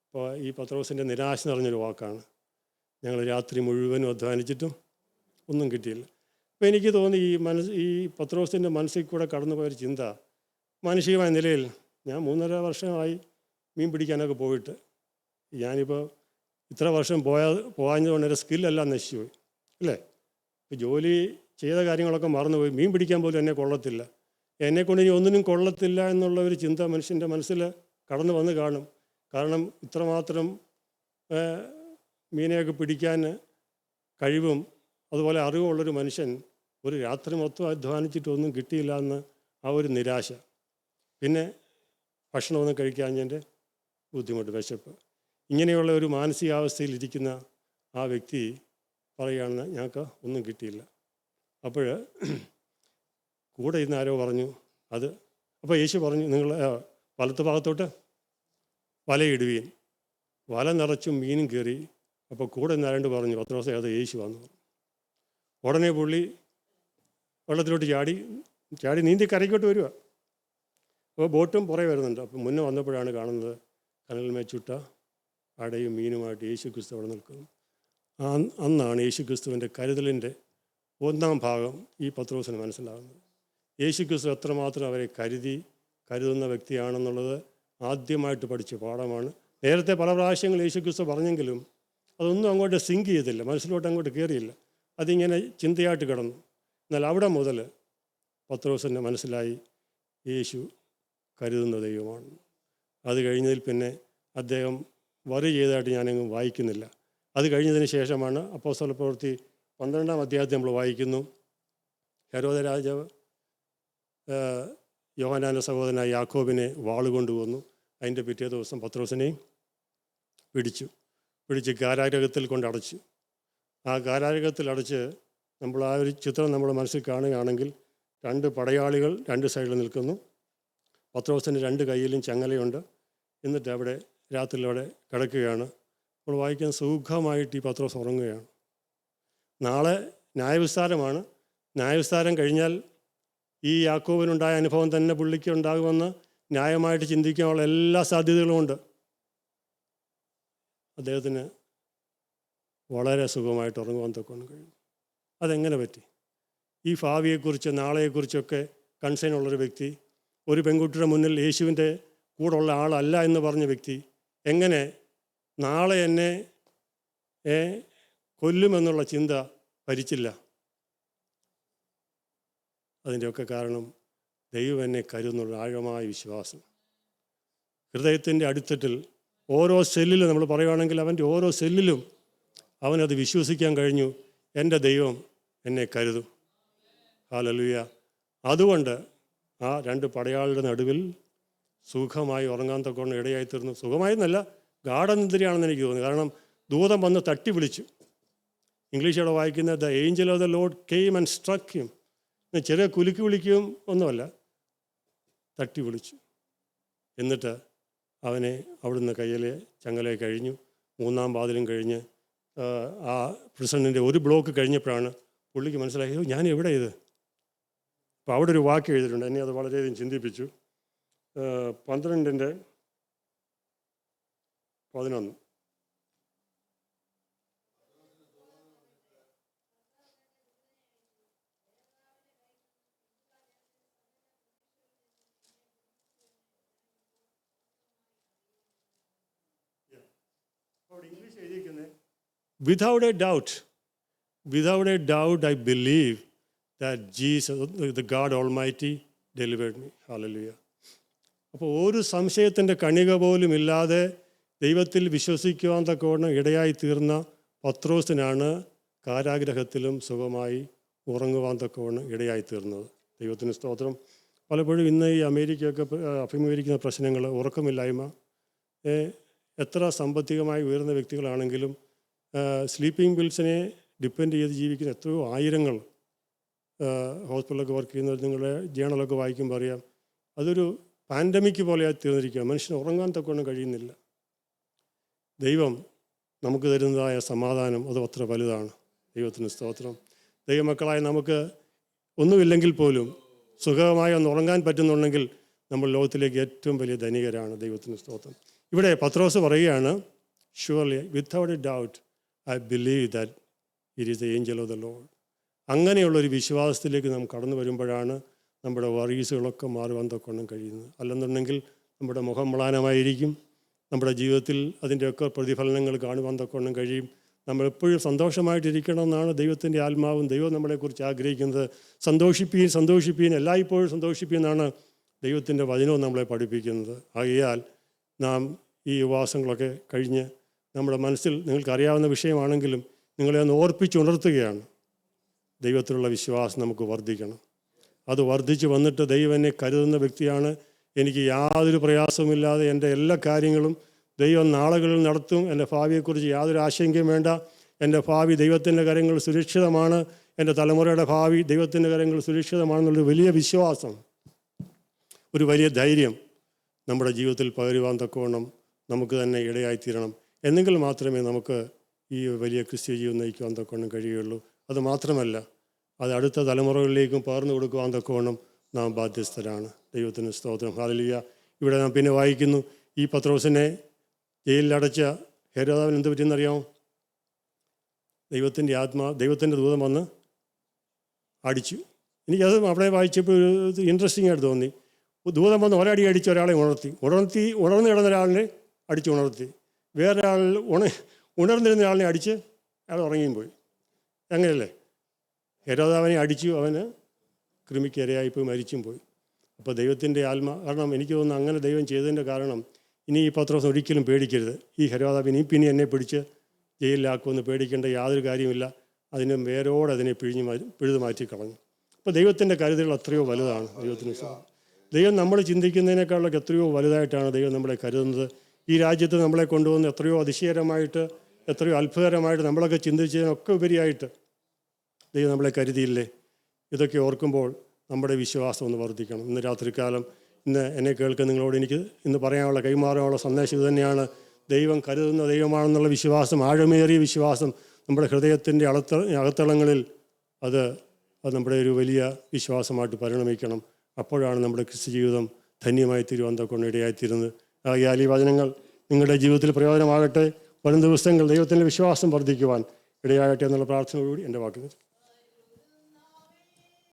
അപ്പോൾ ഈ പത്രോസിൻ്റെ നിരാശ നിറഞ്ഞൊരു വാക്കാണ്, ഞങ്ങൾ രാത്രി മുഴുവനും അധ്വാനിച്ചിട്ടും ഒന്നും കിട്ടിയില്ല. അപ്പോൾ എനിക്ക് തോന്നി ഈ പത്രോസിൻ്റെ മനസ്സിൽ കൂടെ കടന്നു പോയൊരു ചിന്ത, മാനുഷികമായ നിലയിൽ ഞാൻ 3.5 വർഷമായി മീൻ പിടിക്കാനൊക്കെ പോയിട്ട്, ഞാനിപ്പോൾ ഇത്ര വർഷം പോകാഞ്ഞതുകൊണ്ട് എൻ്റെ സ്കില്ലെല്ലാം നശിച്ചു പോയി അല്ലേ. ഇപ്പോൾ ജോലി ചെയ്ത കാര്യങ്ങളൊക്കെ മറന്നുപോയി. മീൻ പിടിക്കാൻ പോലും എന്നെ കൊള്ളത്തില്ല, എന്നെക്കൊണ്ട് ഇനി ഒന്നിനും കൊള്ളത്തില്ല എന്നുള്ള ഒരു ചിന്ത മനുഷ്യൻ്റെ മനസ്സിൽ കടന്നു വന്ന് കാണും. കാരണം ഇത്രമാത്രം മീനെയൊക്കെ പിടിക്കാൻ കഴിവും അതുപോലെ അറിവുള്ളൊരു മനുഷ്യൻ ഒരു രാത്രി മൊത്തം അധ്വാനിച്ചിട്ടൊന്നും കിട്ടിയില്ല എന്ന് ആ ഒരു നിരാശ, പിന്നെ ഭക്ഷണമൊന്നും കഴിക്കാഞ്ഞതിൻ്റെ ബുദ്ധിമുട്ട്, വിശപ്പ്, ഇങ്ങനെയുള്ള ഒരു മാനസികാവസ്ഥയിൽ ഇരിക്കുന്ന ആ വ്യക്തി പറയുകയാണെന്ന് ഞങ്ങൾക്ക് ഒന്നും കിട്ടിയില്ല. അപ്പോൾ കൂടെ ഇന്ന് ആരോ പറഞ്ഞു അത്. അപ്പോൾ യേശു പറഞ്ഞു, നിങ്ങൾ വലത്ത് ഭാഗത്തോട്ട് വലയിടുവീൻ. വല നിറച്ചും മീനും കയറി. അപ്പോൾ കൂടെ ഇന്ന് ആരണ്ട് പറഞ്ഞു, പത്രോസേ അത് യേശു വന്നു. ഉടനെ പുള്ളി വെള്ളത്തിലോട്ട് ചാടി നീന്തി കരയ്ക്കോട്ട് വരിക. അപ്പോൾ ബോട്ടും പുറകെ വരുന്നുണ്ട്. അപ്പോൾ മുന്നേ വന്നപ്പോഴാണ് കാണുന്നത് കനലിന്മേൽ ചുട്ട അടയും മീനുമായിട്ട് യേശുക്രിസ്തു അവിടെ നിൽക്കുന്നു. അന്നാണ് യേശുക്രിസ്തുവിൻ്റെ കരുതലിൻ്റെ 1-ാം ഭാഗം ഈ പത്രോസിന് മനസ്സിലാകുന്നത്. യേശുക്രിസ്തു എത്രമാത്രം അവരെ കരുതുന്ന വ്യക്തിയാണെന്നുള്ളത് ആദ്യമായിട്ട് പഠിച്ച പാഠമാണ്. നേരത്തെ പല പ്രാവശ്യങ്ങൾ യേശുക്രിസ്തു പറഞ്ഞെങ്കിലും അതൊന്നും അങ്ങോട്ട് സിങ്ക് ചെയ്തില്ല, മനസ്സിലോട്ട് അങ്ങോട്ട് കയറിയില്ല. അതിങ്ങനെ ചിന്തയായിട്ട് കിടന്നു. എന്നാൽ അവിടെ മുതൽ പത്രോസിൻ്റെ മനസ്സിലായി യേശു കരുതുന്ന ദൈവമാണ്. അത് കഴിഞ്ഞതിൽ പിന്നെ അദ്ദേഹം വറി ചെയ്തതായിട്ട് ഞാനെങ്ങും വായിക്കുന്നില്ല. അത് കഴിഞ്ഞതിന് ശേഷമാണ് അപ്പോസ്തല പ്രവൃത്തി 12-ാം അധ്യായത്തിൽ നമ്മൾ വായിക്കുന്നു, ഹെരോദ രാജാവ് യോഹന്നാൻ്റെ സഹോദരനായ യാക്കോബിനെ വാളുകൊണ്ടുവന്നു. അതിൻ്റെ പിറ്റേ ദിവസം പത്രോസിനെയും പിടിച്ച് കാരാഗൃഹത്തിൽ കൊണ്ടടച്ചു. ആ കാരാഗൃഹത്തിൽ അടച്ച് നമ്മൾ ആ ഒരു ചിത്രം നമ്മുടെ മനസ്സിൽ കാണുകയാണെങ്കിൽ 2 പടയാളികൾ 2 സൈഡിൽ നിൽക്കുന്നു. പത്രോസിൻ്റെ 2 കൈയിലും ചങ്ങലയുണ്ട്. എന്നിട്ട് അവിടെ രാത്രിയിൽ അവിടെ കിടക്കുകയാണ്. നമ്മൾ വായിക്കാൻ സുഖമായിട്ട് ഈ പത്രോസ് ഉറങ്ങുകയാണ്. നാളെ ന്യായവിസ്താരമാണ്. ന്യായവിസ്താരം കഴിഞ്ഞാൽ ഈ യാക്കോബിനുണ്ടായ അനുഭവം തന്നെ പുള്ളിക്ക് ഉണ്ടാകുമെന്ന് ന്യായമായിട്ട് ചിന്തിക്കാനുള്ള എല്ലാ സാധ്യതകളുമുണ്ട്. അദ്ദേഹത്തിന് വളരെ സുഖമായിട്ട് ഉറങ്ങുവാൻ തൊക്കൊണ്ട് കഴിയും. അതെങ്ങനെ പറ്റി? ഈ ഭാവിയെക്കുറിച്ച് നാളെയെക്കുറിച്ചൊക്കെ കൺസേൺ ഉള്ളൊരു വ്യക്തി, ഒരു പെൺകുട്ടിയുടെ മുന്നിൽ യേശുവിൻ്റെ കൂടെയുള്ള ആളല്ല എന്ന് പറഞ്ഞ വ്യക്തി എങ്ങനെ നാളെ എന്നെ കൊല്ലുമെന്നുള്ള ചിന്ത ഭരിച്ചില്ല? അതിൻ്റെയൊക്കെ കാരണം ദൈവം എന്നെ കരുതുന്നുള്ള ആഴമായ വിശ്വാസം. ഹൃദയത്തിൻ്റെ അടിത്തട്ടിൽ ഓരോ സെല്ലിലും നമ്മൾ പറയുകയാണെങ്കിൽ അവൻ്റെ ഓരോ സെല്ലിലും അവനത് വിശ്വസിക്കാൻ കഴിഞ്ഞു. എൻ്റെ ദൈവം എന്നെ കരുതും. ഹല്ലേലൂയ. അതുകൊണ്ട് ആ 2 പടയാളിയുടെ നടുവിൽ സുഖമായി ഉറങ്ങാൻ തക്കവണ്ണം ഇടയായിത്തീർന്നു. സുഖമായിരുന്നല്ല, ഗാഠനിദ്രയാണെന്ന് എനിക്ക് തോന്നി. കാരണം ദൂതൻ വന്ന് തട്ടി വിളിച്ചു. ഇംഗ്ലീഷോടെ വായിക്കുന്ന the Angel of the Lord came and സ്ട്രക്ക് him. ചെറിയ കുലുക്കി വിളിക്കുകയും ഒന്നുമല്ല, തട്ടി വിളിച്ചു. എന്നിട്ട് അവനെ അവിടുന്ന് കയ്യിലെ ചങ്ങലയെ കഴിഞ്ഞു. 3-ാം വാതിലും കഴിഞ്ഞ് ആ പ്രസിഡൻറ്റിൻ്റെ ഒരു ബ്ലോക്ക് കഴിഞ്ഞപ്പോഴാണ് പുള്ളിക്ക് മനസ്സിലായി, ഞാൻ എവിടെ ഇത്. അപ്പോൾ അവിടെ ഒരു വാക്ക് എഴുതിയിട്ടുണ്ട്, എന്നെ അത് വളരെയധികം ചിന്തിപ്പിച്ചു. 12:11. ഇംഗ്ലീഷ് എഴുതിയിരിക്കുന്നത് without a doubt I believe that Jesus, the God Almighty, delivered me. Hallelujah. അപ്പോൾ ഒരു സംശയത്തിൻ്റെ കണിക പോലും ഇല്ലാതെ ദൈവത്തിൽ വിശ്വസിക്കുവാൻ തക്കവണ്ണം ഇടയായി തീർന്ന പത്രോസിനാണ് കാരാഗ്രഹത്തിലും സുഖമായി ഉറങ്ങുവാൻ തക്കവണ്ണം ഇടയായി തീർന്നത്. ദൈവത്തിന് സ്തോത്രം. പലപ്പോഴും ഇന്ന് ഈ അമേരിക്കയൊക്കെ അഭിമുഖീകരിക്കുന്ന പ്രശ്നങ്ങൾ, ഉറക്കമില്ലായ്മ, എത്ര സാമ്പത്തികമായി ഉയർന്ന വ്യക്തികളാണെങ്കിലും സ്ലീപ്പിംഗ് പിൽസിനെ ഡിപ്പെൻഡ് ചെയ്ത് ജീവിക്കുന്ന എത്രയോ ആയിരങ്ങൾ ഹോസ്പിറ്റലൊക്കെ വർക്ക് ചെയ്യുന്നത് നിങ്ങളുടെ ജേണലൊക്കെ വായിക്കുമ്പോൾ അറിയാം. അതൊരു പാൻഡമിക് പോലെയായി തീർന്നിരിക്കുക. മനുഷ്യന് ഉറങ്ങാൻ തക്കവണ്ണം കഴിയുന്നില്ല. ദൈവം നമുക്ക് തരുന്നതായ സമാധാനം അത് അത്ര വലുതാണ്. ദൈവത്തിന് സ്തോത്രം. ദൈവമക്കളായ നമുക്ക് ഒന്നുമില്ലെങ്കിൽ പോലും സുഖമായി ഒന്ന് ഉറങ്ങാൻ പറ്റുന്നുണ്ടെങ്കിൽ നമ്മൾ ലോകത്തിലേക്ക് ഏറ്റവും വലിയ ധനികരാണ്. ദൈവത്തിന് സ്തോത്രം. ഇവിടെ പത്രോസ് പറയുകയാണ്, surely without A doubt I believe that it is the Angel of the Lord. അങ്ങനെയുള്ളൊരു വിശ്വാസത്തിലേക്ക് നാം കടന്നു വരുമ്പോഴാണ് നമ്മുടെ വറീസുകളൊക്കെ മാറുവാൻ തക്കവണ്ണം കഴിയുന്നത്. അല്ലെന്നുണ്ടെങ്കിൽ നമ്മുടെ മുഖം മ്ലാനമായിരിക്കും. നമ്മുടെ ജീവിതത്തിൽ അതിൻ്റെയൊക്കെ പ്രതിഫലനങ്ങൾ കാണുവാൻ തക്കവണ്ണം കഴിയും. നമ്മളെപ്പോഴും സന്തോഷമായിട്ടിരിക്കണമെന്നാണ് ദൈവത്തിൻ്റെ ആത്മാവും ദൈവം നമ്മളെക്കുറിച്ച് ആഗ്രഹിക്കുന്നത്. സന്തോഷിപ്പീൻ എല്ലായ്പ്പോഴും സന്തോഷിപ്പീൻ എന്നാണ് ദൈവത്തിൻ്റെ വചനവും നമ്മളെ പഠിപ്പിക്കുന്നത്. ആകയാൽ നാം ഈ ഉപവാസങ്ങളൊക്കെ കഴിഞ്ഞ് നമ്മുടെ മനസ്സിൽ നിങ്ങൾക്കറിയാവുന്ന വിഷയമാണെങ്കിലും നിങ്ങളെ ഒന്ന് ഓർപ്പിച്ചുണർത്തുകയാണ്. ദൈവത്തിലുള്ള വിശ്വാസം നമുക്ക് വർദ്ധിക്കണം. അത് വർദ്ധിച്ച് വന്നിട്ട് ദൈവം എന്നെ കരുതുന്ന വ്യക്തിയാണ്, എനിക്ക് യാതൊരു പ്രയാസവുമില്ലാതെ എൻ്റെ എല്ലാ കാര്യങ്ങളും ദൈവം നാളുകളിൽ നടത്തും, എൻ്റെ ഭാവിയെക്കുറിച്ച് യാതൊരു ആശങ്കയും വേണ്ട, എൻ്റെ ഭാവി ദൈവത്തിൻ്റെ കാര്യങ്ങൾ സുരക്ഷിതമാണ്, എൻ്റെ തലമുറയുടെ ഭാവി ദൈവത്തിൻ്റെ കാര്യങ്ങൾ സുരക്ഷിതമാണെന്നുള്ളൊരു വലിയ വിശ്വാസം, ഒരു വലിയ ധൈര്യം നമ്മുടെ ജീവിതത്തിൽ പകരുവാൻ തക്കവണ്ണം നമുക്ക് തന്നെ ഇടയായിത്തീരണം. എന്നെങ്കിൽ മാത്രമേ നമുക്ക് ഈ വലിയ ക്രിസ്ത്യ ജീവിതം നയിക്കുവാൻ തക്കവണ്ണം കഴിയുകയുള്ളൂ. അത് മാത്രമല്ല, അത് അടുത്ത തലമുറകളിലേക്കും പകർന്നു കൊടുക്കുവാൻ തക്കവണ്ണം നാം ബാധ്യസ്ഥരാണ്. ദൈവത്തിന് സ്തോത്രം. ഹല്ലേലൂയ. ഇവിടെ നാം പിന്നെ വായിക്കുന്നു, ഈ പത്രോസിനെ ജയിലിലടച്ച ഹെരോദാവിന് എന്ത് പറ്റിയെന്നറിയാമോ? ദൈവത്തിൻ്റെ ദൂതൻ വന്ന് അടിച്ചു. എനിക്കത് അവിടെ വായിച്ചപ്പോൾ ഒരു ഇൻട്രസ്റ്റിംഗ് ആയിട്ട് തോന്നി. ദൂതൻ വന്ന് ഒരടി അടിച്ച് ഒരാളെ ഉണർന്നു കിടന്ന ഒരാളിനെ അടിച്ചുണർത്തി. വേറൊരാൾ ഉണർന്നിരുന്ന ആളിനെ അടിച്ച് അയാൾ ഉറങ്ങിയും പോയി. അങ്ങനെയല്ലേ? ഹെരോദാവിനെ അടിച്ചു, അവന് കൃമിക്ക് ഇരയായിപ്പോയി മരിച്ചും പോയി. അപ്പോൾ ദൈവത്തിൻ്റെ കാരണം എനിക്ക് തോന്നുന്നു അങ്ങനെ ദൈവം ചെയ്തതിൻ്റെ കാരണം ഇനി ഈ പത്രോസ് ഒരിക്കലും പേടിക്കരുത്. ഈ ഹെരോദാവ് ഇനി പിന്നെ എന്നെ പിടിച്ച് ജയിലിലാക്കുമെന്ന് പേടിക്കേണ്ട യാതൊരു കാര്യമില്ല. അതിന് വേരോടെ അതിനെ പിഴുതു മാറ്റി കളഞ്ഞു. അപ്പോൾ ദൈവത്തിൻ്റെ കരുതലുകൾ എത്രയോ വലുതാണ്. ദൈവത്തിന് ദൈവം നമ്മൾ ചിന്തിക്കുന്നതിനേക്കാളൊക്കെ എത്രയോ വലുതായിട്ടാണ് ദൈവം നമ്മളെ കരുതുന്നത്. ഈ രാജ്യത്ത് നമ്മളെ കൊണ്ടുവന്ന് എത്രയോ അതിശയകരമായിട്ട്, എത്രയോ അത്ഭുതകരമായിട്ട് നമ്മളൊക്കെ ചിന്തിച്ചതിനൊക്കെ ഉപരിയായിട്ട് ദൈവം നമ്മളെ കരുതിയില്ലേ? ഇതൊക്കെ ഓർക്കുമ്പോൾ നമ്മുടെ വിശ്വാസം ഒന്ന് വർദ്ധിക്കണം. ഇന്ന് രാത്രികാലം എന്നെ കേൾക്കുന്ന നിങ്ങളോട് എനിക്ക് ഇന്ന് പറയാനുള്ള കൈമാറാനുള്ള സന്ദേശം ഇത് തന്നെയാണ്. ദൈവം കരുതുന്ന ദൈവമാണെന്നുള്ള വിശ്വാസം, ആഴമേറിയ വിശ്വാസം നമ്മുടെ ഹൃദയത്തിൻ്റെ അകത്തളങ്ങളിൽ അത് നമ്മുടെ ഒരു വലിയ വിശ്വാസമായിട്ട് പരിണമിക്കണം. അപ്പോഴാണ് നമ്മുടെ ക്രിസ്തു ജീവിതം ധന്യമായി തീരുവാൻ കൊണ്ട് ഇടയായിത്തീരുന്നത്. ആകയാൽ ഈ വചനങ്ങൾ നിങ്ങളുടെ ജീവിതത്തിൽ പ്രയോജനമാകട്ടെ. വരും ദിവസങ്ങൾ ദൈവത്തിൻ്റെ വിശ്വാസം വർദ്ധിക്കുവാൻ ഇടയാകട്ടെ എന്നുള്ള പ്രാർത്ഥനയോടുകൂടി എൻ്റെ വാക്കുകൾ